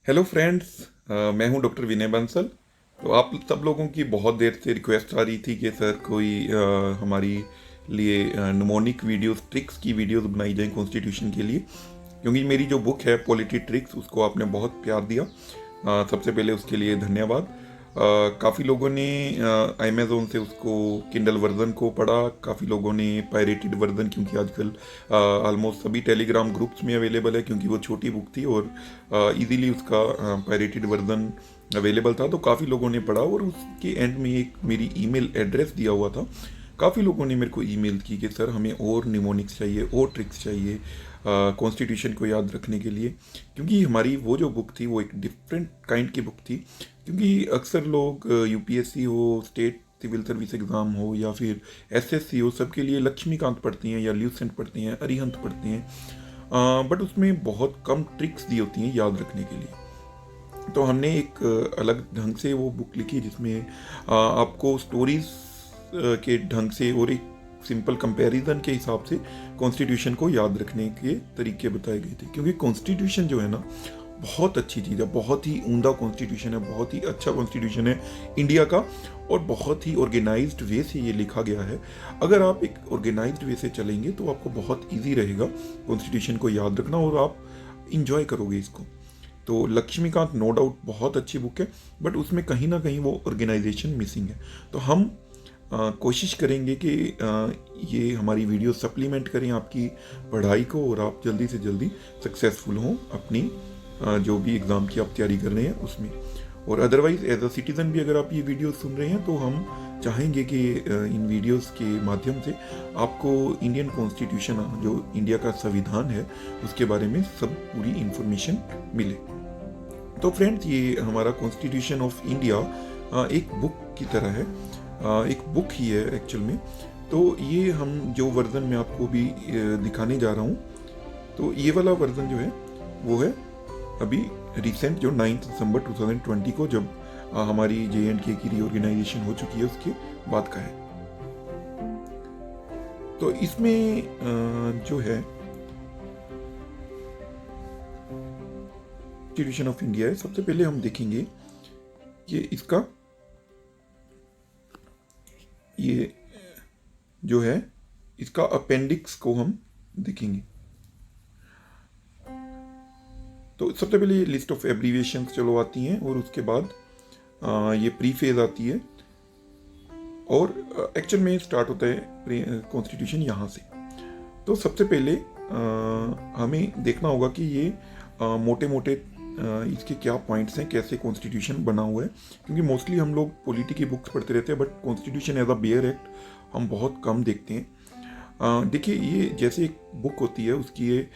Hello friends. मैं हूं doctor विनय बंसल। तो आप सब लोगों की बहुत देर से रिक्वेस्ट आ रही थी कि सर कोई हमारी लिए निमोनिक वीडियोस ट्रिक्स की वीडियोस बनाई जाए कॉन्स्टिट्यूशन के लिए, क्योंकि मेरी जो बुक है पॉलिटी ट्रिक्स उसको आपने बहुत प्यार दिया। सबसे पहले उसके लिए धन्यवाद। काफ़ी लोगों ने अमेज़ोन से उसको किंडल वर्जन को पढ़ा, काफ़ी लोगों ने पायरेटेड वर्जन, क्योंकि आजकल ऑलमोस्ट सभी टेलीग्राम ग्रुप्स में अवेलेबल है, क्योंकि वो छोटी बुक थी और इजीली उसका पायरेटेड वर्जन अवेलेबल था। तो काफ़ी लोगों ने पढ़ा और उसके एंड में एक मेरी ईमेल एड्रेस दिया हुआ था। काफ़ी लोगों ने मेरे को ईमेल की कि सर हमें और निमोनिक्स चाहिए और ट्रिक्स चाहिए कॉन्स्टिट्यूशन को याद रखने के लिए, क्योंकि हमारी वो जो बुक थी वो एक डिफरेंट काइंड की बुक थी। क्योंकि अक्सर लोग यूपीएससी हो, स्टेट सिविल सर्विस एग्ज़ाम हो या फिर एसएससी हो, सबके लिए लक्ष्मीकांत पढ़ती हैं या ल्यूसेंट पढ़ती हैं, अरिहंत पढ़ती हैं, बट उसमें बहुत कम ट्रिक्स दी होती हैं याद रखने के लिए। तो हमने एक अलग ढंग से वो बुक लिखी जिसमें आपको स्टोरीज के ढंग से और एक सिंपल कंपैरिजन के हिसाब से कॉन्स्टिट्यूशन को याद रखने के तरीके बताए गए थे। क्योंकि कॉन्स्टिट्यूशन जो है ना, बहुत अच्छी चीज़ है, बहुत ही उम्दा कॉन्स्टिट्यूशन है, बहुत ही अच्छा कॉन्स्टिट्यूशन है इंडिया का, और बहुत ही ऑर्गेनाइज्ड वे से ये लिखा गया है। अगर आप एक ऑर्गेनाइज्ड वे से चलेंगे तो आपको बहुत ईजी रहेगा कॉन्स्टिट्यूशन को याद रखना और आप इंजॉय करोगे इसको। तो लक्ष्मीकांत नो डाउट बहुत अच्छी बुक है, बट उसमें कहीं ना कहीं वो ऑर्गेनाइजेशन मिसिंग है। तो हम कोशिश करेंगे कि ये हमारी वीडियो सप्लीमेंट करें आपकी पढ़ाई को और आप जल्दी से जल्दी सक्सेसफुल हों अपनी जो भी एग्ज़ाम की आप तैयारी कर रहे हैं उसमें। और अदरवाइज एज अ सिटीज़न भी अगर आप ये वीडियो सुन रहे हैं तो हम चाहेंगे कि इन वीडियोस के माध्यम से आपको इंडियन कॉन्स्टिट्यूशन, जो इंडिया का संविधान है, उसके बारे में सब पूरी इंफॉर्मेशन मिले। तो फ्रेंड्स, ये हमारा कॉन्स्टिट्यूशन ऑफ इंडिया एक बुक की तरह है, एक बुक ही है एक्चुअल में। तो ये हम जो वर्जन में आपको भी दिखाने जा रहा हूँ, तो ये वाला वर्जन जो है वो है अभी रिसेंट, जो 9 दिसंबर 2020 को, जब हमारी JNK की रीऑर्गेनाइजेशन हो चुकी है उसके बाद का है। तो इसमें जो है कॉन्स्टिट्यूशन ऑफ इंडिया है, सबसे पहले हम देखेंगे कि इसका ये जो है इसका अपेंडिक्स को हम देखेंगे। तो सबसे पहले ये लिस्ट ऑफ एब्रीविएशंस चलो आती हैं और उसके बाद ये प्री फेज आती है और एक्चुअल में स्टार्ट होता है कॉन्स्टिट्यूशन यहाँ से। तो सबसे पहले हमें देखना होगा कि ये मोटे मोटे इसके क्या पॉइंट्स हैं, कैसे कॉन्स्टिट्यूशन बना हुआ है। क्योंकि मोस्टली हम लोग पॉलिटी की बुक्स पढ़ते रहते हैं, but constitution as a bare act हम बहुत कम देखते हैं। देखिए, ये जैसे एक बुक होती है उसकी ये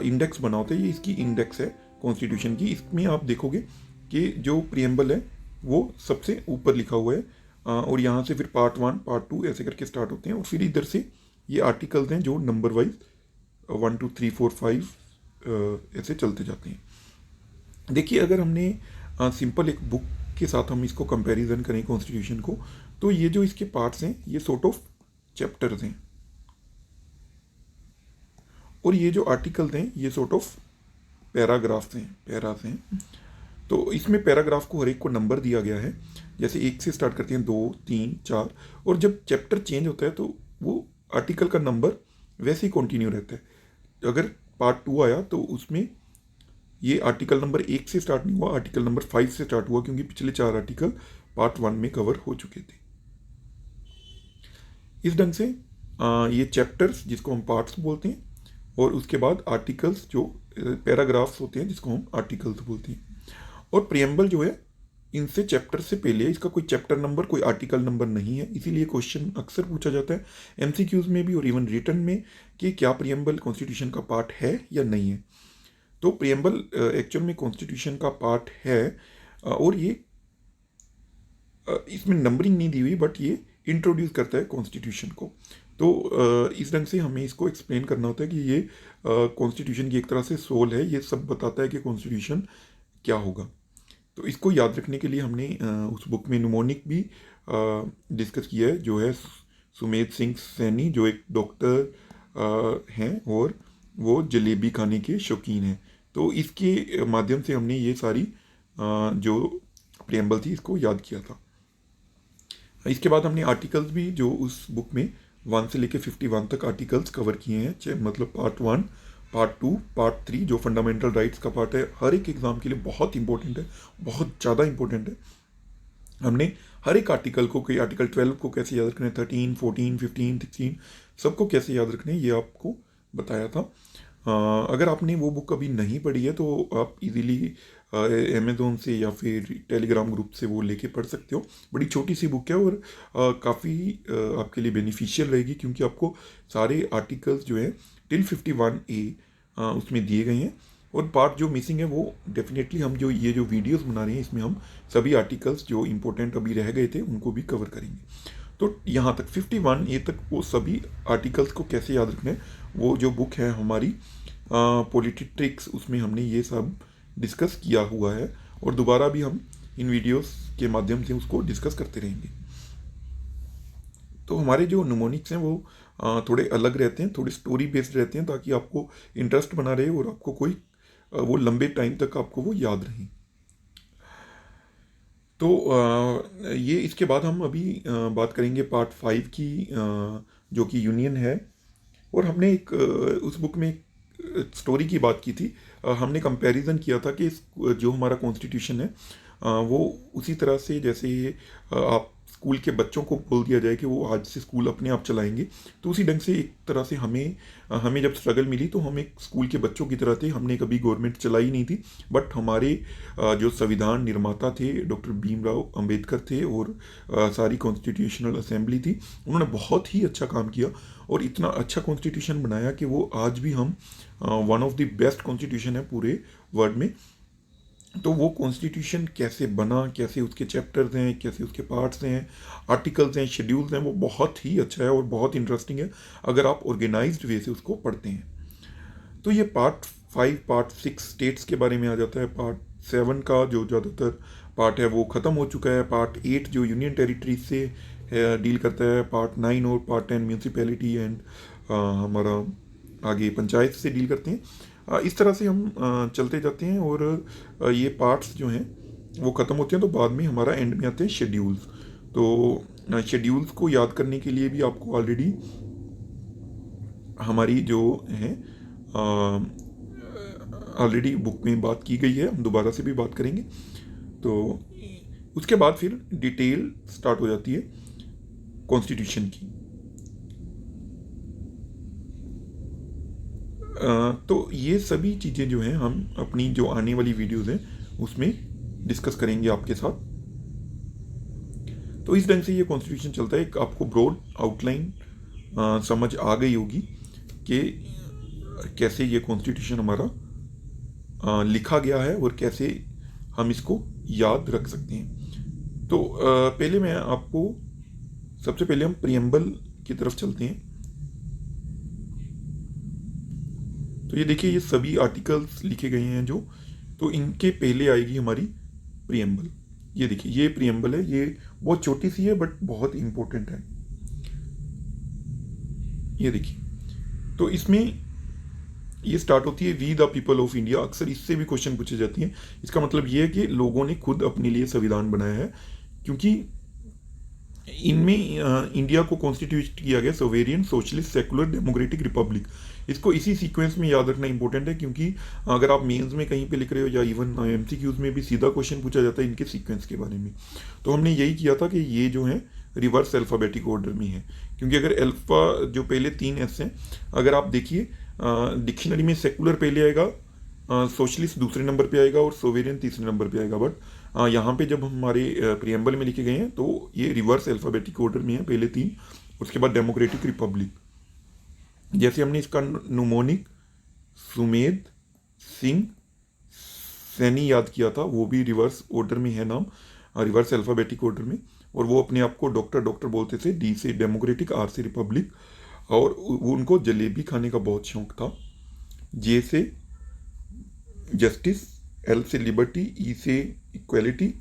इंडेक्स बना होता है, ये इसकी इंडेक्स है कॉन्स्टिट्यूशन की। इसमें आप देखोगे कि जो प्रियम्बल है वो सबसे ऊपर लिखा हुआ है, और यहाँ से फिर पार्ट 1 पार्ट 2 ऐसे करके स्टार्ट होते हैं, और फिर इधर से ये आर्टिकल्स हैं जो नंबर वाइज 1 2 3 4 5 ऐसे चलते जाते हैं। देखिए, अगर हमने सिंपल एक बुक के साथ हम इसको कंपैरिजन करें कॉन्स्टिट्यूशन को, तो ये जो इसके पार्ट्स हैं ये सॉर्ट ऑफ चैप्टर्स हैं, और ये जो आर्टिकल्स हैं ये सॉर्ट ऑफ पैराग्राफ्स हैं, पैरास हैं। तो इसमें पैराग्राफ को हर एक को नंबर दिया गया है, जैसे 1 से स्टार्ट करते हैं, 2 3 4, और जब चैप्टर चेंज होता है तो वो आर्टिकल का नंबर वैसे ही कंटिन्यू रहता है। अगर पार्ट 2 आया तो उसमें ये आर्टिकल नंबर 1 से स्टार्ट नहीं हुआ, आर्टिकल नंबर 5 से स्टार्ट हुआ, क्योंकि पिछले 4 आर्टिकल पार्ट 1 में कवर हो चुके थे। इस ढंग से ये चैप्टर्स जिसको हम पार्ट्स बोलते हैं, और उसके बाद आर्टिकल्स जो पैराग्राफ्स होते हैं जिसको हम आर्टिकल्स बोलते हैं। और प्रियम्बल जो है इनसे चैप्टर से पहले, इसका कोई चैप्टर नंबर कोई आर्टिकल नंबर नहीं है, इसीलिए क्वेश्चन अक्सर पूछा जाता है MCQs में भी और इवन रिटन में कि क्या प्रियम्बल कॉन्स्टिट्यूशन का पार्ट है या नहीं है। तो प्रियम्बल एक्चुअल में कॉन्स्टिट्यूशन का पार्ट है, और ये इसमें नंबरिंग नहीं दी हुई, बट ये इंट्रोड्यूस करता है कॉन्स्टिट्यूशन को। तो इस ढंग से हमें इसको एक्सप्लेन करना होता है कि ये कॉन्स्टिट्यूशन की एक तरह से सोल है, ये सब बताता है कि कॉन्स्टिट्यूशन क्या होगा। तो इसको याद रखने के लिए हमने उस बुक में निमोनिक भी डिस्कस किया है, जो है सुमेध सिंह सैनी, जो एक डॉक्टर हैं और वो जलेबी खाने के शौकीन हैं। तो इसके माध्यम से हमने ये सारी जो प्रियम्बल थी इसको याद किया था। इसके बाद हमने आर्टिकल्स भी जो उस बुक में 1 से लेके 51 तक आर्टिकल्स कवर किए हैं, मतलब पार्ट 1, पार्ट 2, पार्ट 3 जो फंडामेंटल राइट्स का पार्ट है, हर एक एग्जाम के लिए बहुत इंपॉर्टेंट है, बहुत ज़्यादा इंपॉर्टेंट है। हमने हर एक आर्टिकल को, कि आर्टिकल 12 को कैसे याद रखना है, 13, 14, 15, 16 सबको कैसे याद रखना है, ये आपको बताया था। अगर आपने वो बुक अभी नहीं पढ़ी है तो आप इजीली अमेज़ोन से या फिर टेलीग्राम ग्रुप से वो लेके पढ़ सकते हो। बड़ी छोटी सी बुक है और काफ़ी आपके लिए बेनिफिशियल रहेगी, क्योंकि आपको सारे आर्टिकल्स जो है टिल 51A उसमें दिए गए हैं। और पार्ट जो मिसिंग है वो डेफिनेटली हम जो ये जो वीडियोस बना रहे हैं इसमें हम सभी आर्टिकल्स जो इंपॉर्टेंट अभी रह गए थे उनको भी कवर करेंगे। तो यहाँ तक 51A तक वो सभी आर्टिकल्स को कैसे याद रखना है, वो जो बुक है हमारी पॉलिटी ट्रिक्स, उसमें हमने ये सब डिस्कस किया हुआ है और दोबारा भी हम इन वीडियोस के माध्यम से उसको डिस्कस करते रहेंगे। तो हमारे जो निमोनिक्स हैं वो थोड़े अलग रहते हैं, थोड़े स्टोरी बेस्ड रहते हैं, ताकि आपको इंटरेस्ट बना रहे और आपको कोई वो लंबे टाइम तक आपको वो याद रहे। तो ये इसके बाद हम अभी बात करेंगे पार्ट 5 की, जो कि यूनियन है। और हमने एक उस बुक में एक स्टोरी की बात की थी। हमने कंपैरिजन किया था कि जो हमारा कॉन्स्टिट्यूशन है वो उसी तरह से जैसे आप स्कूल के बच्चों को बोल दिया जाए कि वो आज से स्कूल अपने आप चलाएंगे, तो उसी ढंग से एक तरह से हमें जब स्ट्रगल मिली तो हम एक स्कूल के बच्चों की तरह थे। हमने कभी गवर्नमेंट चलाई नहीं थी, बट हमारे जो संविधान निर्माता थे डॉक्टर भीमराव अंबेडकर थे और सारी कॉन्स्टिट्यूशनल असेंबली थी, उन्होंने बहुत ही अच्छा काम किया और इतना अच्छा कॉन्स्टिट्यूशन बनाया कि वो आज भी हम one of the best constitution है पूरे वर्ल्ड में। तो वो कॉन्स्टिट्यूशन कैसे बना, कैसे उसके चैप्टर्स हैं, कैसे उसके पार्ट्स हैं, आर्टिकल्स हैं, शेड्यूल्स हैं, वो बहुत ही अच्छा है और बहुत इंटरेस्टिंग है अगर आप ऑर्गेनाइज्ड वे से उसको पढ़ते हैं। तो ये पार्ट 5, पार्ट 6 स्टेट्स के बारे में आ जाता है। पार्ट 7 का जो ज़्यादातर पार्ट है वो ख़त्म हो चुका है। पार्ट 8 जो यूनियन टेरिटरी से डील करता है। पार्ट 9 और पार्ट 10 म्यूनसिपैलिटी एंड हमारा आगे पंचायत से डील करते हैं। इस तरह से हम चलते जाते हैं और ये पार्ट्स जो हैं वो ख़त्म होते हैं, तो बाद में हमारा एंड में आते हैं शेड्यूल्स। तो शेड्यूल्स को याद करने के लिए भी आपको ऑलरेडी हमारी जो है ऑलरेडी बुक में बात की गई है, हम दोबारा से भी बात करेंगे। तो उसके बाद फिर डिटेल स्टार्ट हो जाती है कॉन्स्टिट्यूशन की। तो ये सभी चीज़ें जो हैं हम अपनी जो आने वाली वीडियोज़ हैं उसमें डिस्कस करेंगे आपके साथ। तो इस ढंग से ये कॉन्स्टिट्यूशन चलता है। आपको ब्रॉड आउटलाइन समझ आ गई होगी कि कैसे ये कॉन्स्टिट्यूशन हमारा लिखा गया है और कैसे हम इसको याद रख सकते हैं। तो पहले मैं आपको सबसे पहले हम प्रियम्बल की तरफ चलते हैं। तो ये देखिए, ये सभी आर्टिकल्स लिखे गए हैं जो, तो इनके पहले आएगी हमारी प्रियम्बल। ये देखिए, ये प्रियम्बल है, ये बहुत छोटी सी है बट बहुत इंपॉर्टेंट है। ये देखिए, तो इसमें ये स्टार्ट होती है we the people of India. अक्सर इससे भी क्वेश्चन पूछे जाती हैं। इसका मतलब ये है कि लोगों ने खुद अपने लिए संविधान बनाया है, क्योंकि इनमें इंडिया को कॉन्स्टिट्यूट किया गया sovereign, socialist, secular, democratic, Republic. इसको इसी सीक्वेंस में याद रखना इंपॉर्टेंट है, क्योंकि अगर आप मेंस में कहीं पे लिख रहे हो या इवन एमसीक्यूज में भी सीधा क्वेश्चन पूछा जाता है इनके सीक्वेंस के बारे में। तो हमने यही किया था कि ये जो है रिवर्स अल्फ़ाबेटिक ऑर्डर में है, क्योंकि अगर अल्फ़ा जो पहले 3 एस हैं, अगर आप देखिए डिक्शनरी में सेकुलर पहले आएगा, सोशलिस्ट दूसरे नंबर पे आएगा और सोवेरियन तीसरे नंबर पे आएगा। बट यहाँ पे जब हमारे प्रियम्बल में लिखे गए हैं तो ये रिवर्स अल्फ़ाबेटिक ऑर्डर में है, पहले 3, उसके बाद डेमोक्रेटिक, रिपब्लिक। जैसे हमने इसका नुमोनिक सुमेध सिंह सैनी याद किया था, वो भी रिवर्स ऑर्डर में है नाम, रिवर्स अल्फ़ाबेटिक ऑर्डर में। और वो अपने आप को डॉक्टर डॉक्टर बोलते थे। डी से डेमोक्रेटिक, आर से रिपब्लिक, और उनको जलेबी खाने का बहुत शौक था। जे से जस्टिस, एल से लिबर्टी, ई से इक्वलिटी,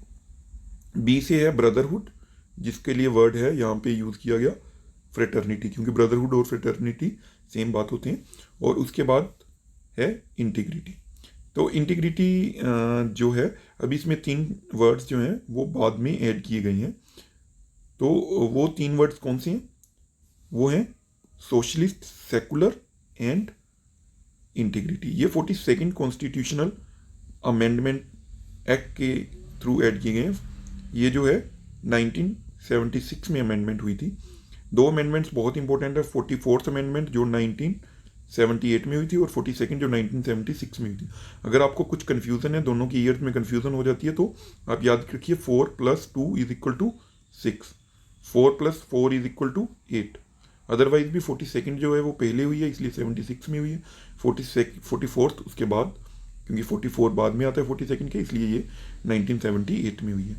बी से है ब्रदरहुड, जिसके लिए वर्ड है यहाँ पे यूज़ किया गया फ्रेटर्निटी, क्योंकि ब्रदरहुड और फ्रेटर्निटी सेम बात होते हैं। और उसके बाद है इंटीग्रिटी। तो इंटीग्रिटी जो है, अभी इसमें 3 वर्ड्स जो हैं वो बाद में ऐड किए गए हैं। तो वो 3 वर्ड्स कौन से हैं? वो हैं सोशलिस्ट, सेकुलर एंड इंटीग्रिटी। ये 42nd कॉन्स्टिट्यूशनल अमेंडमेंट एक्ट के थ्रू ऐड किए गए हैं। ये जो है 1976 में अमेंडमेंट हुई थी। 2 अमेंडमेंट्स बहुत इंपॉर्टेंट है। 44th अमेंडमेंट जो 1978 में हुई थी और 42nd जो 1976 में हुई थी। अगर आपको कुछ कन्फ्यूज़न है, दोनों की ईयर्स में कन्फ्यूज़न हो जाती है, तो आप याद रखिए 4 + 2 = 6, 4 + 4 = 8। अदरवाइज भी 42nd जो है वो पहले हुई है, इसलिए 76 में हुई है। 44th उसके बाद, क्योंकि 44 बाद में आता है 42nd के, इसलिए ये 1978 में हुई है।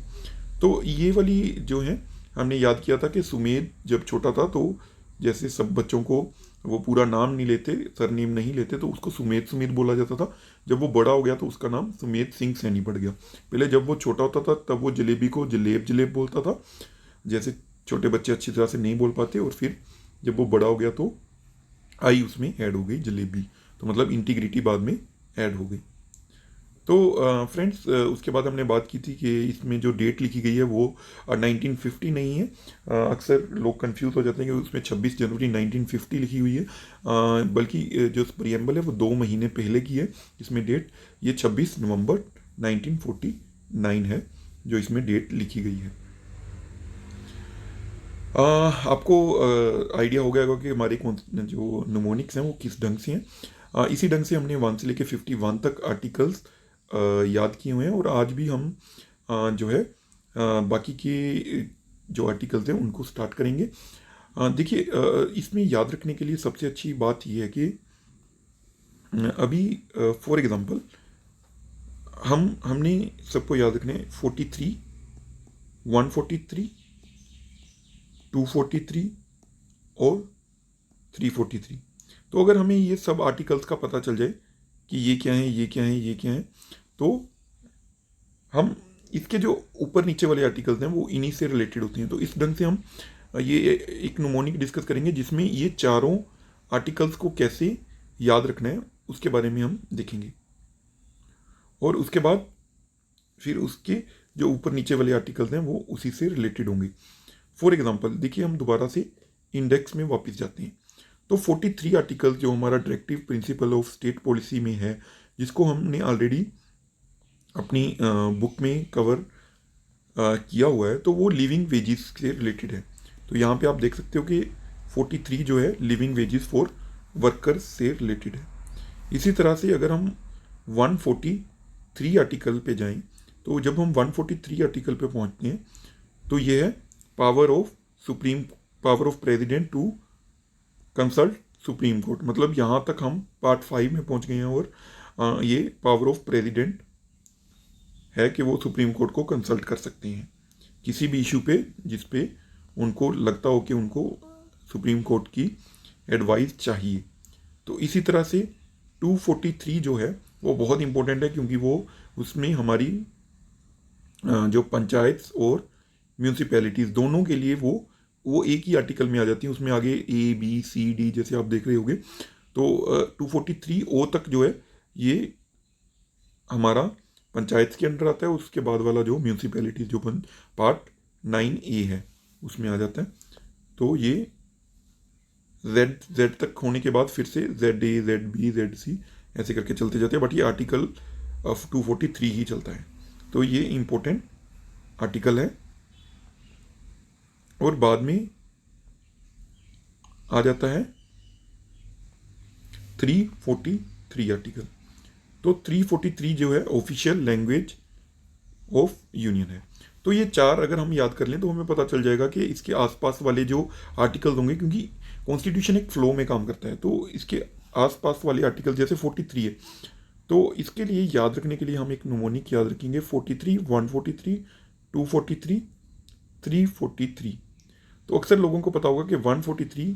तो ये वाली जो है हमने याद किया था कि सुमेध जब छोटा था तो जैसे सब बच्चों को वो पूरा नाम नहीं लेते, सरनेम नहीं लेते, तो उसको सुमेध सुमेध बोला जाता था। जब वो बड़ा हो गया तो उसका नाम सुमेध सिंह सैनी पड़ गया। पहले जब वो छोटा होता था तब वो जलेबी को जलेब जलेब बोलता था, जैसे छोटे बच्चे अच्छी तरह से नहीं बोल पाते। और फिर जब वो बड़ा हो गया तो आई उसमें ऐड हो गई जलेबी, तो मतलब इंटीग्रिटी बाद में ऐड हो गई। तो फ्रेंड्स, उसके बाद हमने बात की थी कि इसमें जो डेट लिखी गई है वो 1950 नहीं है। अक्सर लोग कंफ्यूज हो जाते हैं कि उसमें 26 जनवरी 1950 लिखी हुई है, बल्कि जो प्रियम्बल है वो 2 महीने पहले की है। इसमें डेट ये 26 नवंबर 1949 है जो इसमें डेट लिखी गई है। आपको आइडिया हो गया होगा कि हमारे जो निमोनिक्स हैं वो किस ढंग से हैं। इसी ढंग से हमने 1 से लेकर 51 तक आर्टिकल्स याद किए हुए हैं, और आज भी हम जो है बाकी के जो आर्टिकल्स हैं उनको स्टार्ट करेंगे। देखिए, इसमें याद रखने के लिए सबसे अच्छी बात यह है कि अभी फॉर एग्ज़ाम्पल हमने सबको याद रखने 43, 143, 243 और 343। तो अगर हमें ये सब आर्टिकल्स का पता चल जाए कि ये क्या है, ये क्या है, ये क्या है, तो हम इसके जो ऊपर नीचे वाले आर्टिकल्स हैं वो इन्हीं से रिलेटेड होते हैं। तो इस ढंग से हम ये एक निमोनिक डिस्कस करेंगे जिसमें ये चारों आर्टिकल्स को कैसे याद रखना है उसके बारे में हम देखेंगे, और उसके बाद फिर उसके जो ऊपर नीचे वाले आर्टिकल्स हैं वो उसी से रिलेटेड होंगे। फॉर एग्जाम्पल देखिए, हम दोबारा से इंडेक्स में वापस जाते हैं। तो 43 आर्टिकल जो हमारा directive principle of state policy में है, जिसको हमने ऑलरेडी अपनी बुक में कवर किया हुआ है, तो वो लिविंग वेजेस से रिलेटेड है। तो यहाँ पे आप देख सकते हो कि 43 जो है लिविंग वेजेस फॉर वर्कर्स से रिलेटेड है। इसी तरह से अगर हम 143 आर्टिकल पे जाएं, तो जब हम 143 आर्टिकल पे पहुँचते हैं तो ये है power of president to consult supreme court. मतलब यहाँ तक हम पार्ट 5 में पहुँच गए हैं, और ये पावर ऑफ प्रेसिडेंट है कि वो सुप्रीम कोर्ट को कंसल्ट कर सकते हैं किसी भी इशू पे जिस पे उनको लगता हो कि उनको सुप्रीम कोर्ट की एडवाइस चाहिए। तो इसी तरह से 243 जो है वो बहुत इंपॉर्टेंट है, क्योंकि वो उसमें हमारी जो पंचायत और म्यूनसिपैलिटीज़ दोनों के लिए वो एक ही आर्टिकल में आ जाती हैं। उसमें आगे ABCD जैसे आप देख रहे होंगे। तो 243 तक जो है ये हमारा पंचायत के अंडर आता है। उसके बाद वाला जो म्यूनसिपैलिटीज़ जो पार्ट 9A है उसमें आ जाता है। तो ये Z तक होने के बाद फिर से ZA, ZB, ZC ऐसे करके चलते जाते हैं, बट ये आर्टिकल 243 ही चलता है। तो ये इम्पोर्टेंट आर्टिकल है। और बाद में आ जाता है 343 आर्टिकल। तो 343 जो है ऑफिशियल लैंग्वेज ऑफ यूनियन है। तो ये 4 अगर हम याद कर लें तो हमें पता चल जाएगा कि इसके आसपास वाले जो आर्टिकल्स होंगे, क्योंकि कॉन्स्टिट्यूशन एक फ्लो में काम करता है, तो इसके आसपास वाले आर्टिकल जैसे 43 है, तो इसके लिए याद रखने के लिए हम एक निमोनिक याद रखेंगे 43, 143, 243, 343। तो अक्सर लोगों को पता होगा कि 143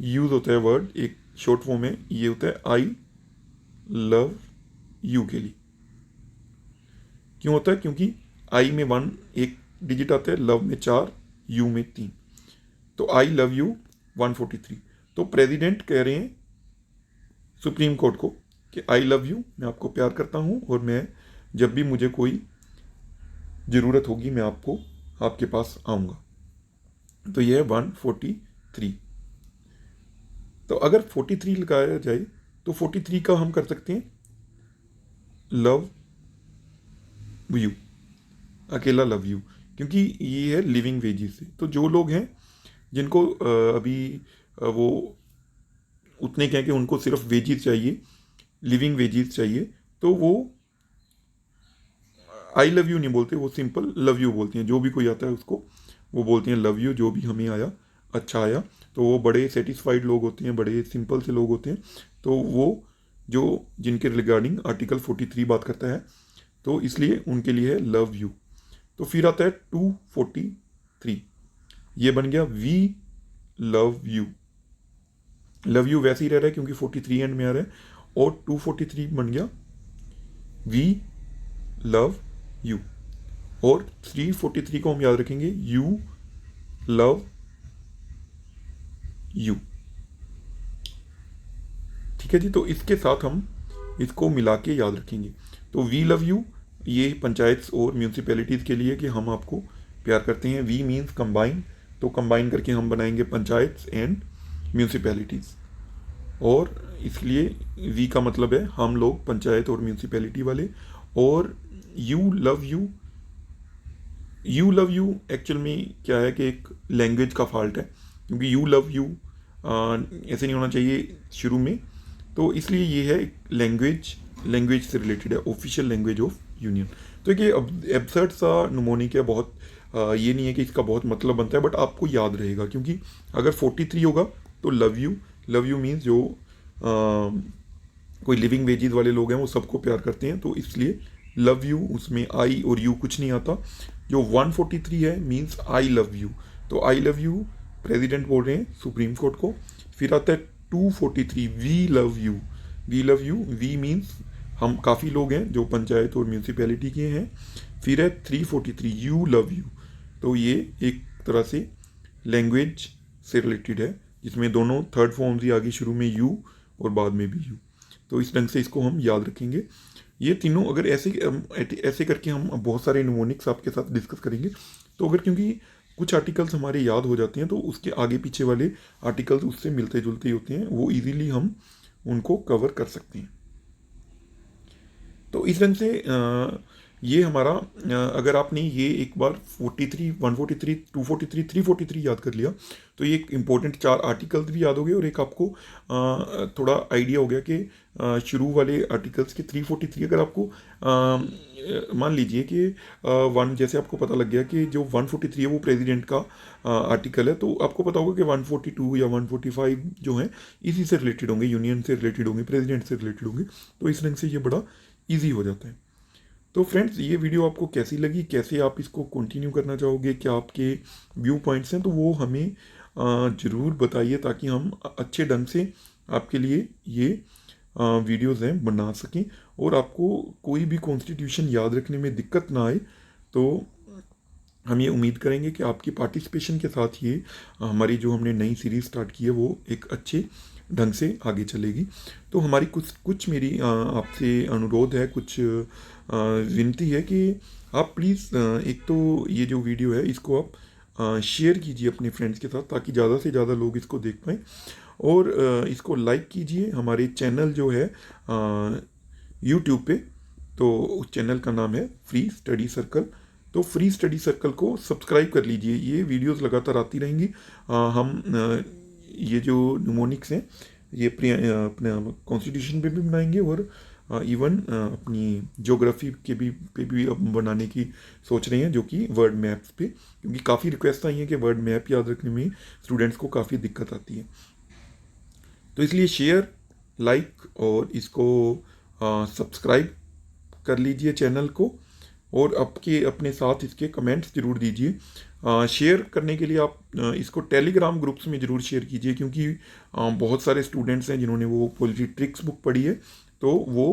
यूज़ होता है वर्ड एक शॉर्ट फॉर्म में, ये होता है आई लव यू के लिए। क्यों होता है? क्योंकि आई में 1 एक डिजिट आता है, लव में 4, यू में 3। तो आई लव यू 143। तो प्रेसिडेंट कह रहे हैं सुप्रीम कोर्ट को कि आई लव यू, मैं आपको प्यार करता हूँ और मैं जब भी मुझे कोई ज़रूरत होगी मैं आपके पास आऊँगा। तो यह है 143। तो अगर 43 लगाया जाए तो 43 का हम कर सकते हैं लव यू, अकेला लव यू, क्योंकि ये है लिविंग वेजेस से। तो जो लोग हैं जिनको अभी वो उतने कहें कि उनको सिर्फ वेजेस चाहिए, लिविंग वेजेस चाहिए, तो वो आई लव यू नहीं बोलते, वो सिंपल लव यू बोलते हैं। जो भी कोई आता है उसको वो बोलते हैं लव यू, जो भी हमें आया अच्छा आया। तो वो बड़े सेटिस्फाइड लोग होते हैं, बड़े सिंपल से लोग होते हैं। तो वो जो जिनके रिगार्डिंग आर्टिकल 43 बात करता है, तो इसलिए उनके लिए है लव यू। तो फिर आता है 243, ये बन गया we love you. Love you वैसे ही रह रहा है क्योंकि 43 एंड में आ रहा है, और 243 बन गया वी लव यू। और 343 को हम याद रखेंगे यू लव यू। ठीक है जी, तो इसके साथ हम इसको मिला के याद रखेंगे। तो वी लव यू ये पंचायत और म्यूनसिपैलिटीज़ के लिए कि हम आपको प्यार करते हैं। वी मीन्स कंबाइन, तो कंबाइन करके हम बनाएंगे पंचायत एंड म्यूनसिपैलिटीज़। और इसलिए वी का मतलब है हम लोग पंचायत और म्यूनसिपैलिटी वाले। और you love you, you love you actual में क्या है कि एक लैंग्वेज का फॉल्ट है, क्योंकि यू लव यू ऐसे नहीं होना चाहिए शुरू में। तो इसलिए ये है लैंग्वेज से रिलेटेड है, ऑफिशियल लैंग्वेज ऑफ यूनियन। तो ये एब्सर्ड सा नुमोनिक है, बहुत ये नहीं है कि इसका बहुत मतलब बनता है, बट आपको याद रहेगा। क्योंकि अगर 43 होगा तो लव यू मीन्स जो कोई लिविंग वेजेस वाले लोग हैं वो सबको प्यार करते हैं, तो इसलिए लव यू, उसमें आई और यू कुछ नहीं आता। जो 143 है मीन्स आई लव यू, तो आई लव यू प्रेसिडेंट बोल रहे हैं सुप्रीम कोर्ट को। फिर आता है 243 we love you, we means हम काफ़ी लोग हैं जो पंचायत और म्यूनसिपैलिटी के हैं। फिर है 343 यू लव यू, तो ये एक तरह से लैंग्वेज से रिलेटेड है, जिसमें दोनों थर्ड फॉर्म्स ही आगे, शुरू में यू और बाद में भी यू। तो इस ढंग से इसको हम याद रखेंगे। ये तीनों अगर ऐसे करके हम बहुत सारे निमोनिक्स आपके साथ डिस्कस करेंगे। तो अगर क्योंकि कुछ आर्टिकल्स हमारे याद हो जाते हैं तो उसके आगे पीछे वाले आर्टिकल्स उससे मिलते जुलते ही होते हैं, वो इजीली हम उनको कवर कर सकते हैं। तो इस ढंग से ये हमारा अगर आपने ये एक बार 43, 143, 243, 343 याद कर लिया तो ये एक इम्पोर्टेंट 4 आर्टिकल्स भी याद हो गए, और एक आपको थोड़ा आइडिया हो गया कि शुरू वाले आर्टिकल्स के 343 अगर आपको मान लीजिए कि जैसे आपको पता लग गया कि जो 143 है वो प्रेसिडेंट का आर्टिकल है, तो आपको पता होगा कि 142 या 145 जो हैं इसी से रिलेटेड होंगे, यूनियन से रिलेटेड होंगे, प्रेसिडेंट से रिलेटेड होंगे। तो इस ढंग से ये बड़ा ईजी हो जाता है। तो फ्रेंड्स, ये वीडियो आपको कैसी लगी, कैसे आप इसको कंटिन्यू करना चाहोगे, क्या आपके व्यू पॉइंट्स हैं, तो वो हमें ज़रूर बताइए, ताकि हम अच्छे ढंग से आपके लिए ये वीडियोज़ हैं बना सकें, और आपको कोई भी कॉन्स्टिट्यूशन याद रखने में दिक्कत ना आए। तो हम ये उम्मीद करेंगे कि आपकी पार्टिसिपेशन के साथ ये हमारी जो हमने नई सीरीज़ स्टार्ट की है वो एक अच्छे ढंग से आगे चलेगी। तो हमारी कुछ मेरी आपसे अनुरोध है, कुछ विनती है कि आप प्लीज़ एक तो ये जो वीडियो है इसको आप शेयर कीजिए अपने फ्रेंड्स के साथ, ताकि ज़्यादा से ज़्यादा लोग इसको देख पाएँ। और इसको लाइक कीजिए। हमारे चैनल जो है यूट्यूब पे, तो उस चैनल का नाम है फ्री स्टडी सर्कल। तो फ्री स्टडी सर्कल को सब्सक्राइब कर लीजिए, ये वीडियोस लगातार आती रहेंगी। हम ये जो न्यूमोनिक्स हैं ये अपने कॉन्स्टिट्यूशन पे भी बनाएंगे, और इवन अपनी ज्योग्राफी पे भी अब बनाने की सोच रहे हैं, जो कि वर्ड मैप्स पे, क्योंकि काफ़ी रिक्वेस्ट आई है कि वर्ड मैप याद रखने में स्टूडेंट्स को काफ़ी दिक्कत आती है। तो इसलिए शेयर, लाइक और इसको सब्सक्राइब कर लीजिए चैनल को, और अपने साथ इसके कमेंट्स ज़रूर दीजिए। शेयर करने के लिए आप इसको टेलीग्राम ग्रुप्स में ज़रूर शेयर कीजिए, क्योंकि बहुत सारे स्टूडेंट्स हैं जिन्होंने वो पॉलिटी ट्रिक्स बुक पढ़ी है, तो वो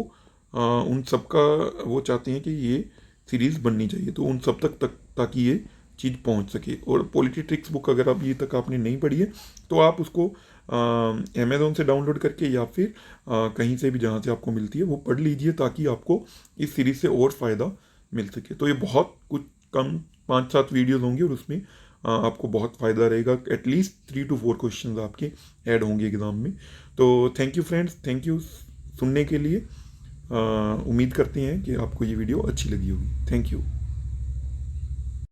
उन सब का वो चाहते हैं कि ये सीरीज़ बननी चाहिए, तो उन सब तक ताकि ये चीज़ पहुंच सके। और पॉलिटी ट्रिक्स बुक अगर आप ये तक आपने नहीं पढ़ी है तो आप उसको अमेज़ोन से डाउनलोड करके या फिर कहीं से भी जहाँ से आपको मिलती है वो पढ़ लीजिए, ताकि आपको इस सीरीज़ से और फ़ायदा मिल सके। तो ये बहुत कुछ कम 5-7 वीडियोज़ होंगी और उसमें आपको बहुत फ़ायदा रहेगा। एटलीस्ट 3 to 4 क्वेश्चंस आपके ऐड होंगे एग्ज़ाम में। तो thank you friends, thank you सुनने के लिए। उम्मीद करते हैं कि आपको ये वीडियो अच्छी लगी होगी। Thank you.